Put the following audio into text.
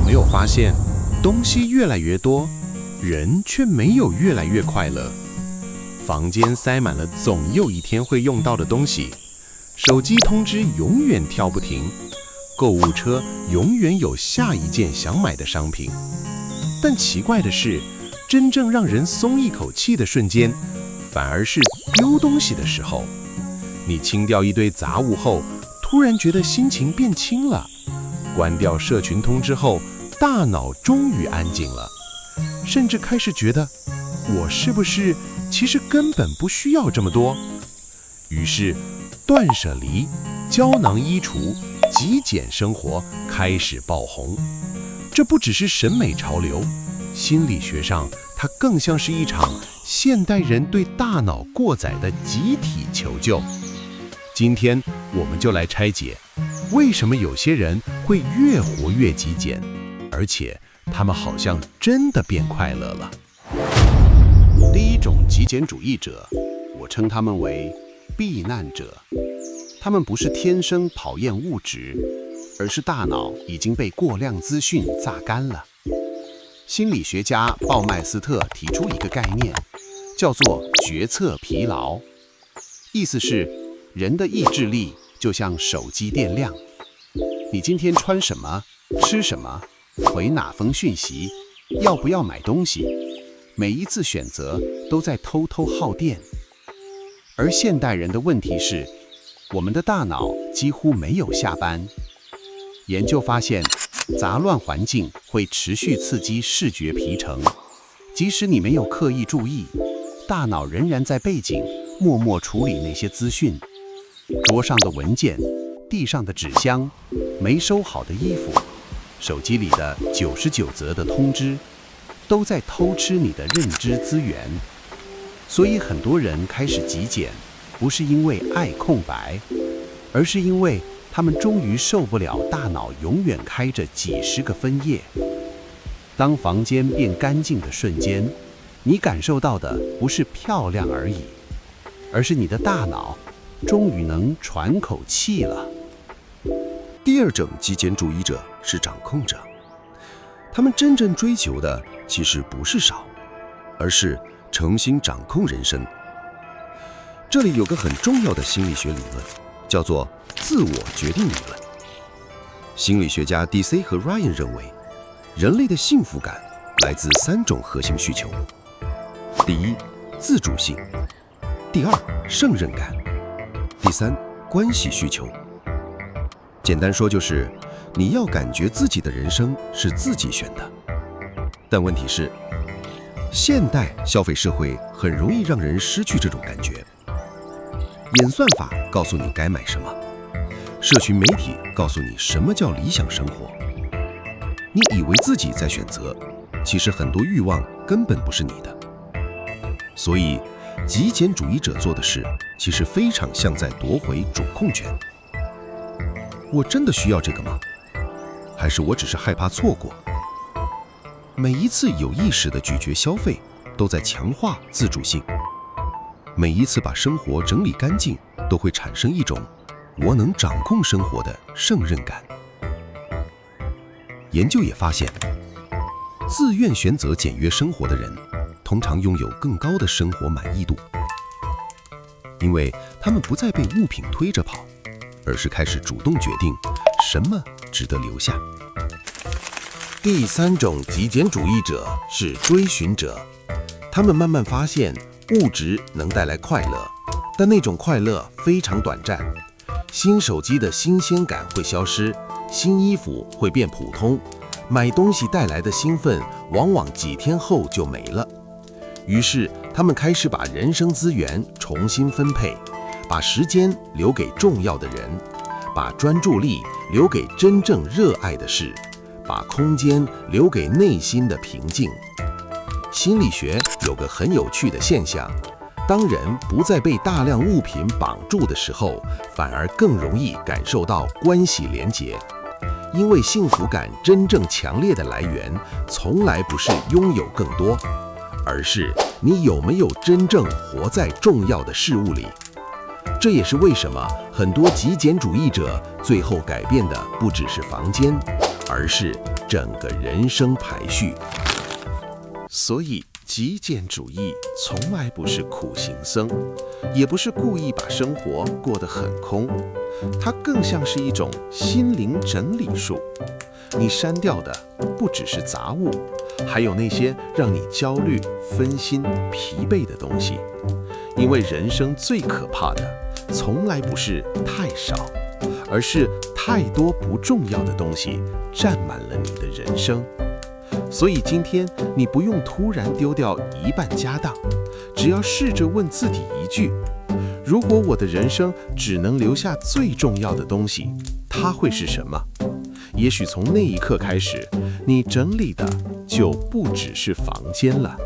没有发现，东西越来越多，人却没有越来越快乐？房间塞满了总有一天会用到的东西，手机通知永远跳不停，购物车永远有下一件想买的商品。但奇怪的是，真正让人松一口气的瞬间，反而是丢东西的时候。你清掉一堆杂物后，突然觉得心情变轻了；关掉社群通知后，大脑终于安静了，甚至开始觉得，我是不是其实根本不需要这么多？于是，断舍离、胶囊衣橱、极简生活开始爆红。这不只是审美潮流，心理学上，它更像是一场现代人对大脑过载的集体求救。今天我们就来拆解，为什么有些人会越活越极简，而且他们好像真的变快乐了。第一种极简主义者，我称他们为避难者。他们不是天生讨厌物质，而是大脑已经被过量资讯榨干了。心理学家鲍麦斯特提出一个概念，叫做决策疲劳，意思是人的意志力就像手机电量，你今天穿什么、吃什么、回哪封讯息、要不要买东西，每一次选择都在偷偷耗电。而现代人的问题是，我们的大脑几乎没有下班。研究发现，杂乱环境会持续刺激视觉皮层，即使你没有刻意注意，大脑仍然在背景默默处理那些资讯。桌上的文件，地上的纸箱，没收好的衣服，手机里的99则的通知，都在偷吃你的认知资源。所以很多人开始极简，不是因为爱空白，而是因为他们终于受不了大脑永远开着几十个分页。当房间变干净的瞬间，你感受到的不是漂亮而已，而是你的大脑终于能喘口气了。第二种极简主义者是掌控者，他们真正追求的其实不是少，而是重新掌控人生。这里有个很重要的心理学理论，叫做自我决定理论。心理学家 DC 和 Ryan 认为，人类的幸福感来自3种核心需求：第一，自主性；第二，胜任感；第三，关系需求。简单说就是，你要感觉自己的人生是自己选的。但问题是，现代消费社会很容易让人失去这种感觉。演算法告诉你该买什么，社群媒体告诉你什么叫理想生活。你以为自己在选择，其实很多欲望根本不是你的。所以，极简主义者做的事，其实非常像在夺回主控权。我真的需要这个吗？还是我只是害怕错过？每一次有意识的咀嚼消费，都在强化自主性。每一次把生活整理干净，都会产生一种我能掌控生活的胜任感。研究也发现，自愿选择简约生活的人，通常拥有更高的生活满意度，因为他们不再被物品推着跑，而是开始主动决定什么值得留下。第三种极简主义者是追寻者，他们慢慢发现物质能带来快乐，但那种快乐非常短暂。新手机的新鲜感会消失，新衣服会变普通，买东西带来的兴奋往往几天后就没了。于是他们开始把人生资源重新分配，把时间留给重要的人，把专注力留给真正热爱的事，把空间留给内心的平静。心理学有个很有趣的现象，当人不再被大量物品绑住的时候，反而更容易感受到关系连结。因为幸福感真正强烈的来源，从来不是拥有更多，而是你有没有真正活在重要的事物里。这也是为什么很多极简主义者最后改变的不只是房间，而是整个人生排序。所以，极简主义从来不是苦行僧，也不是故意把生活过得很空，它更像是一种心灵整理术。你删掉的不只是杂物，还有那些让你焦虑、分心、疲惫的东西。因为人生最可怕的，从来不是太少，而是太多不重要的东西占满了你的人生。所以今天你不用突然丢掉一半家当，只要试着问自己一句：如果我的人生只能留下最重要的东西，它会是什么？也许从那一刻开始，你整理的就不只是房间了。